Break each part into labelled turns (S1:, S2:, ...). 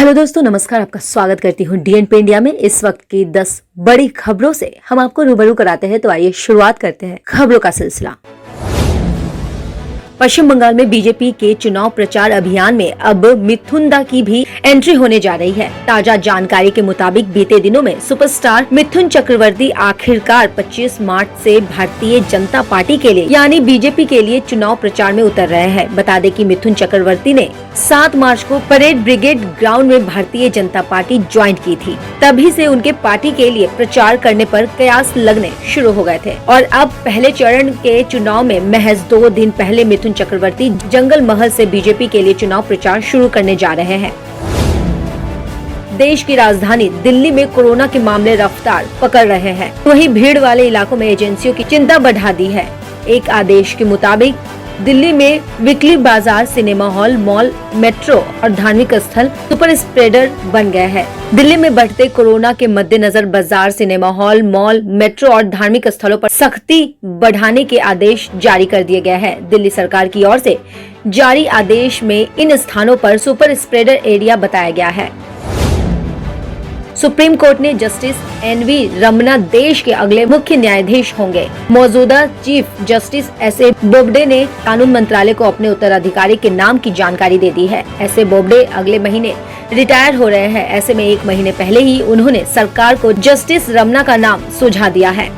S1: Hello दोस्तों, नमस्कार। आपका स्वागत करती हूँ डीएनपी इंडिया में। इस वक्त की 10 बड़ी खबरों से हम आपको रूबरू कराते हैं। तो आइए शुरुआत करते हैं खबरों का सिलसिला। पश्चिम बंगाल में बीजेपी के चुनाव प्रचार अभियान में अब मिथुन दा की भी एंट्री होने जा रही है। ताजा जानकारी के मुताबिक बीते दिनों में सुपरस्टार मिथुन चक्रवर्ती आखिरकार 25 मार्च से भारतीय जनता पार्टी के लिए यानी बीजेपी के लिए चुनाव प्रचार में उतर रहे हैं। बता दें कि मिथुन चक्रवर्ती ने 7 मार्च को परेड ब्रिगेड ग्राउंड में भारतीय जनता पार्टी ज्वाइन की थी। तभी से उनके पार्टी के लिए प्रचार करने पर कयास लगने शुरू हो गए थे और अब पहले चरण के चुनाव में महज 2 दिन पहले मिथुन चक्रवर्ती जंगल महल से बीजेपी के लिए चुनाव प्रचार शुरू करने जा रहे हैं। देश की राजधानी दिल्ली में कोरोना के मामले रफ्तार पकड़ रहे हैं। वहीं भीड़ वाले इलाकों में एजेंसियों की चिंता बढ़ा दी है। एक आदेश के मुताबिक दिल्ली में वीकली बाजार, सिनेमा हॉल, मॉल, मेट्रो और धार्मिक स्थल सुपर स्प्रेडर बन गए हैं। दिल्ली में बढ़ते कोरोना के मद्देनजर बाजार, सिनेमा हॉल, मॉल, मेट्रो और धार्मिक स्थलों पर सख्ती बढ़ाने के आदेश जारी कर दिए गए हैं। दिल्ली सरकार की ओर से जारी आदेश में इन स्थानों पर सुपर स्प्रेडर एरिया बताया गया है। सुप्रीम कोर्ट ने जस्टिस एनवी रमन्ना देश के अगले मुख्य न्यायाधीश होंगे। मौजूदा चीफ जस्टिस एसए बोबडे ने कानून मंत्रालय को अपने उत्तराधिकारी के नाम की जानकारी दे दी है। एसए बोबडे अगले महीने रिटायर हो रहे हैं। ऐसे में 1 महीने पहले ही उन्होंने सरकार को जस्टिस रमन्ना का नाम सुझा दिया है।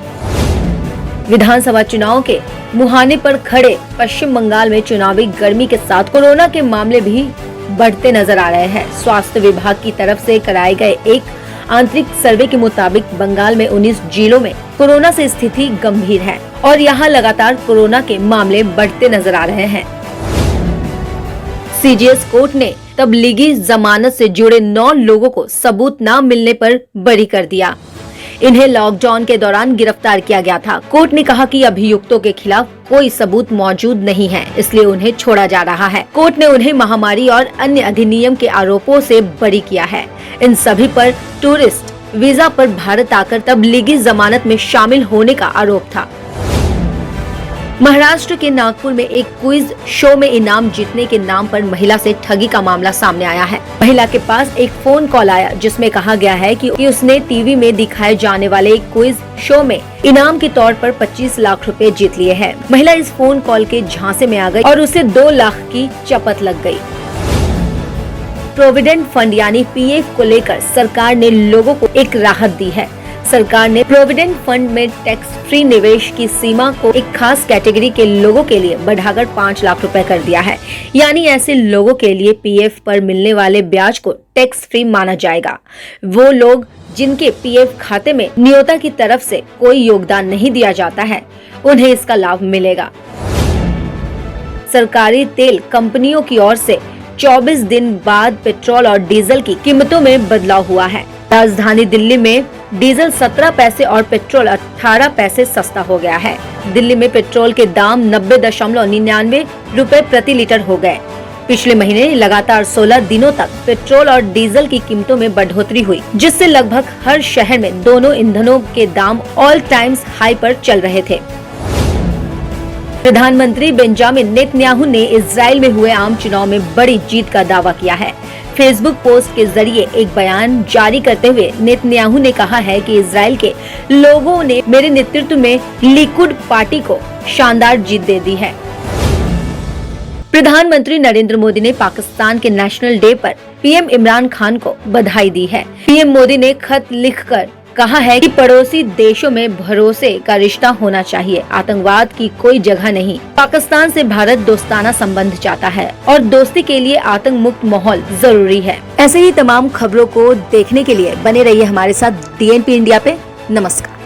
S1: विधानसभा चुनाव के मुहाने पर खड़े पश्चिम बंगाल में चुनावी गर्मी के साथ कोरोना के मामले भी बढ़ते नजर आ रहे हैं। स्वास्थ्य विभाग की तरफ से कराए गए एक आंतरिक सर्वे के मुताबिक बंगाल में 19 जिलों में कोरोना से स्थिति गंभीर है और यहाँ लगातार कोरोना के मामले बढ़ते नजर आ रहे हैं। सीजेएस कोर्ट ने तबलीगी जमानत से जुड़े 9 लोगों को सबूत न मिलने पर बरी कर दिया। इन्हें लॉकडाउन के दौरान गिरफ्तार किया गया था। कोर्ट ने कहा कि अभियुक्तों के खिलाफ कोई सबूत मौजूद नहीं है, इसलिए उन्हें छोड़ा जा रहा है। कोर्ट ने उन्हें महामारी और अन्य अधिनियम के आरोपों से बरी किया है। इन सभी पर टूरिस्ट वीजा पर भारत आकर तबलीगी जमानत में शामिल होने का आरोप था। महाराष्ट्र के नागपुर में एक क्विज शो में इनाम जीतने के नाम पर महिला से ठगी का मामला सामने आया है। महिला के पास एक फोन कॉल आया जिसमें कहा गया है कि उसने टीवी में दिखाए जाने वाले एक क्विज शो में इनाम के तौर पर 25 लाख रुपए जीत लिए हैं। महिला इस फोन कॉल के झांसे में आ गई और उसे 2 लाख की चपत लग गई। प्रोविडेंट फंड यानी पीएफ को लेकर सरकार ने लोगों को एक राहत दी है। सरकार ने प्रोविडेंट फंड में टैक्स फ्री निवेश की सीमा को एक खास कैटेगरी के लोगों के लिए बढ़ाकर 5 लाख रुपए कर दिया है। यानी ऐसे लोगों के लिए पीएफ पर मिलने वाले ब्याज को टैक्स फ्री माना जाएगा। वो लोग जिनके पीएफ खाते में नियोक्ता की तरफ से कोई योगदान नहीं दिया जाता है, उन्हें इसका लाभ मिलेगा। सरकारी तेल कंपनियों की ओर से 24 दिन बाद पेट्रोल और डीजल की कीमतों में बदलाव हुआ है। राजधानी दिल्ली में डीजल 17 पैसे और पेट्रोल 18 पैसे सस्ता हो गया है। दिल्ली में पेट्रोल के दाम 90.99 रुपए प्रति लीटर हो गए। पिछले महीने लगातार 16 दिनों तक पेट्रोल और डीजल की कीमतों में बढ़ोतरी हुई, जिससे लगभग हर शहर में दोनों ईंधनों के दाम ऑल टाइम्स हाई पर चल रहे थे। प्रधानमंत्री बेंजामिन नेतन्याहू ने इजराइल में हुए आम चुनाव में बड़ी जीत का दावा किया है। फेसबुक पोस्ट के जरिए एक बयान जारी करते हुए नेतन्याहू ने कहा है कि इजराइल के लोगों ने मेरे नेतृत्व में लिकुड पार्टी को शानदार जीत दे दी है। प्रधानमंत्री नरेंद्र मोदी ने पाकिस्तान के नेशनल डे पर पीएम इमरान खान को बधाई दी है। पीएम मोदी ने खत लिखकर कहा है कि पड़ोसी देशों में भरोसे का रिश्ता होना चाहिए, आतंकवाद की कोई जगह नहीं। पाकिस्तान से भारत दोस्ताना संबंध चाहता है और दोस्ती के लिए आतंक मुक्त माहौल जरूरी है। ऐसे ही तमाम खबरों को देखने के लिए बने रहिए हमारे साथ डीएनपी इंडिया पे। नमस्कार।